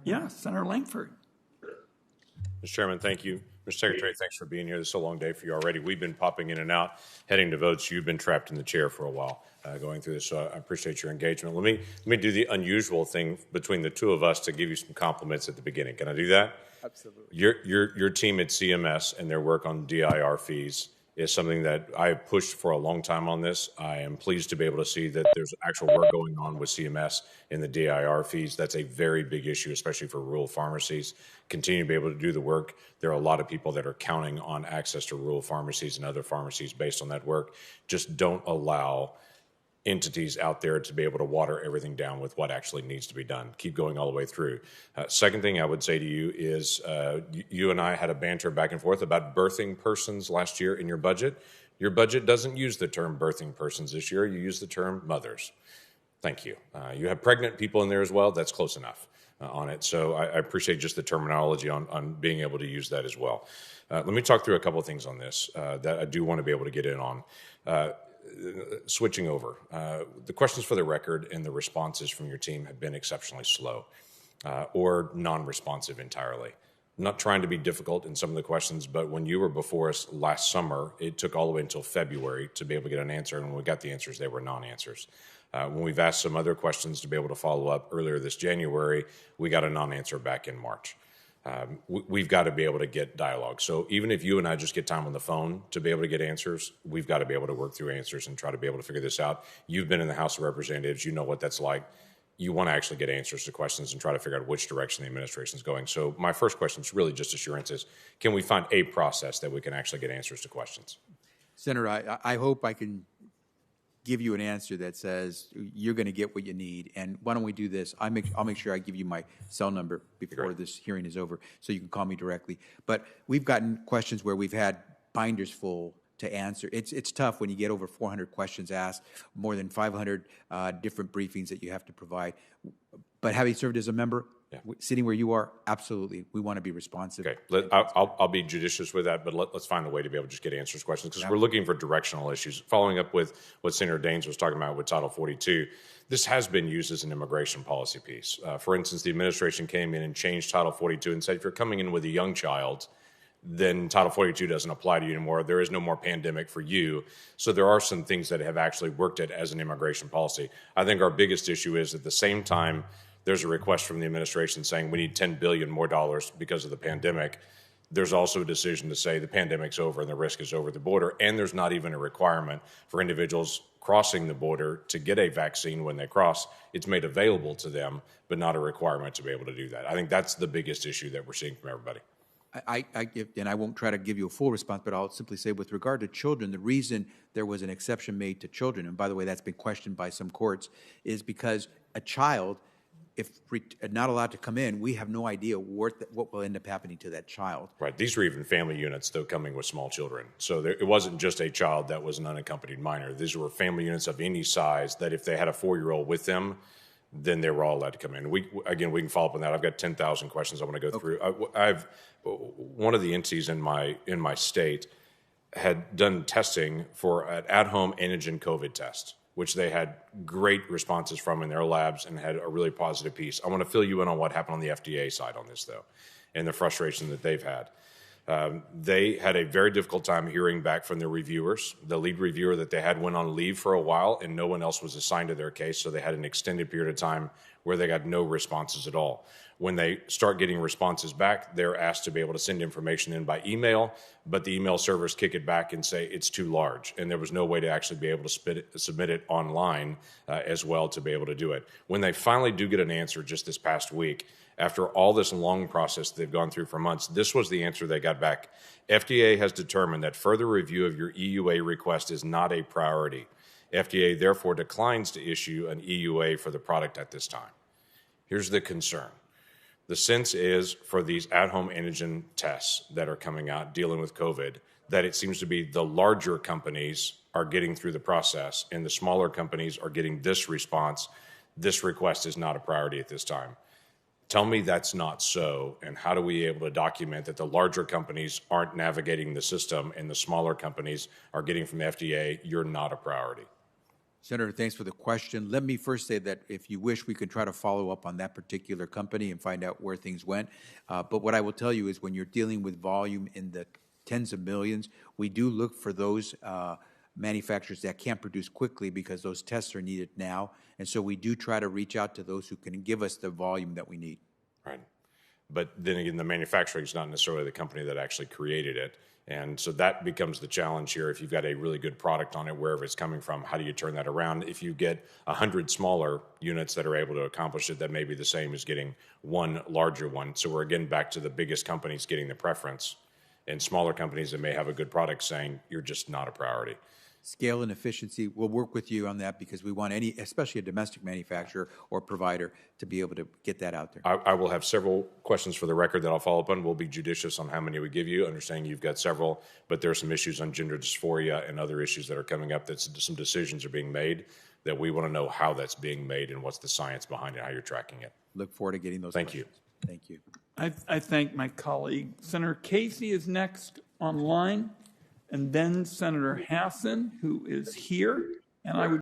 Yeah, Senator Lankford. Mr. Chairman, thank you. Mr. Secretary, thanks for being here. This is a long day for you already. We've been popping in and out, heading to votes. You've been trapped in the chair for a while going through this, so I appreciate your engagement. Let me do the unusual thing between the two of us to give you some compliments at the beginning. Can I do that? Absolutely. Your team at CMS and their work on DIR fees is something that I have pushed for a long time on this. I am pleased to be able to see that there's actual work going on with CMS in the DIR fees. That's a very big issue, especially for rural pharmacies. Continue to be able to do the work. There are a lot of people that are counting on access to rural pharmacies and other pharmacies based on that work. Just don't allow entities out there to be able to water everything down with what actually needs to be done. Keep going all the way through. Second thing I would say to you is you and I had a banter back and forth about birthing persons last year in your budget. Your budget doesn't use the term birthing persons this year. You use the term mothers. Thank you. You have pregnant people in there as well. That's close enough on it. So I appreciate just the terminology on being able to use that as well. Let me talk through a couple of things on this that I do want to be able to get in on. Switching over, the questions for the record and the responses from your team have been exceptionally slow or non-responsive entirely. I'm not trying to be difficult in some of the questions, but when you were before us last summer, it took all the way until February to be able to get an answer, and when we got the answers, they were non-answers. When we've asked some other questions to be able to follow up earlier this January, we got a non-answer back in March. We've got to be able to get dialogue. So even if you and I just get time on the phone to be able to get answers, we've got to be able to work through answers and try to be able to figure this out. You've been in the House of Representatives. You know what that's like. You want to actually get answers to questions and try to figure out which direction the administration is going. So my first question is really just assurances. Can we find a process that we can actually get answers to questions? Senator, I hope I can give you an answer that says you're going to get what you need. And why don't we do this? I'll make sure I give you my cell number before this hearing is over, so you can call me directly. But we've gotten questions where we've had binders full to answer. It's tough when you get over 400 questions asked, more than 500 different briefings that you have to provide. But having served as a member, sitting where you are, absolutely, we want to be responsive. Okay, I'll be judicious with that, but let's find a way to be able to just get answers to questions, because we're looking for directional issues. Following up with what Senator Daines was talking about with Title 42, this has been used as an immigration policy piece. For instance, the administration came in and changed Title 42 and said if you're coming in with a young child, then Title 42 doesn't apply to you anymore. There is no more pandemic for you. So there are some things that have actually worked it as an immigration policy. I think our biggest issue is at the same time, there's a request from the administration saying we need $10 billion more dollars because of the pandemic. There's also a decision to say the pandemic's over and the risk is over the border, and there's not even a requirement for individuals crossing the border to get a vaccine when they cross. It's made available to them, but not a requirement to be able to do that. I think that's the biggest issue that we're seeing from everybody. And I won't try to give you a full response, but I'll simply say with regard to children, the reason there was an exception made to children, and by the way, that's been questioned by some courts, is because a child, if not allowed to come in, we have no idea what will end up happening to that child. Right. These were even family units, though, coming with small children. So it wasn't just a child that was an unaccompanied minor. These were family units of any size that if they had a 4-year-old with them, then they were all allowed to come in. We can follow up on that. I've got 10,000 questions I want to go through. One of the entities in my state had done testing for an at-home antigen COVID test, which they had great responses from in their labs and had a really positive piece. I want to fill you in on what happened on the FDA side on this, though, and the frustration that they've had. They had a very difficult time hearing back from their reviewers. The lead reviewer that they had went on leave for a while, and no one else was assigned to their case, so they had an extended period of time where they got no responses at all. When they start getting responses back, they're asked to be able to send information in by email, but the email servers kick it back and say it's too large, and there was no way to actually be able to submit it online as well to be able to do it. When they finally do get an answer just this past week, after all this long process they've gone through for months, this was the answer they got back. FDA has determined that further review of your EUA request is not a priority. FDA therefore declines to issue an EUA for the product at this time. Here's the concern. The sense is for these at-home antigen tests that are coming out dealing with COVID, that it seems to be the larger companies are getting through the process and the smaller companies are getting this response. This request is not a priority at this time. Tell me that's not so, and how do we able to document that the larger companies aren't navigating the system and the smaller companies are getting from the FDA, you're not a priority? Senator, thanks for the question. Let me first say that if you wish, we could try to follow up on that particular company and find out where things went. But what I will tell you is when you're dealing with volume in the tens of millions, we do look for those manufacturers that can't produce quickly because those tests are needed now. And so we do try to reach out to those who can give us the volume that we need. Right. But then again, the manufacturing is not necessarily the company that actually created it. And so that becomes the challenge here. If you've got a really good product on it, wherever it's coming from, how do you turn that around? If you get 100 smaller units that are able to accomplish it, that may be the same as getting one larger one. So we're again back to the biggest companies getting the preference, and smaller companies that may have a good product saying, you're just not a priority. Scale and efficiency, we'll work with you on that because we want any, especially a domestic manufacturer or provider, to be able to get that out there. I will have several questions for the record that I'll follow up on. We'll be judicious on how many we give you, understanding you've got several, but there are some issues on gender dysphoria and other issues that are coming up that some decisions are being made that we want to know how that's being made and what's the science behind it, how you're tracking it. Look forward to getting those Thank questions. you. Thank you. I thank my colleague. Senator Casey is next online, and then Senator Hassan, who is here. And I would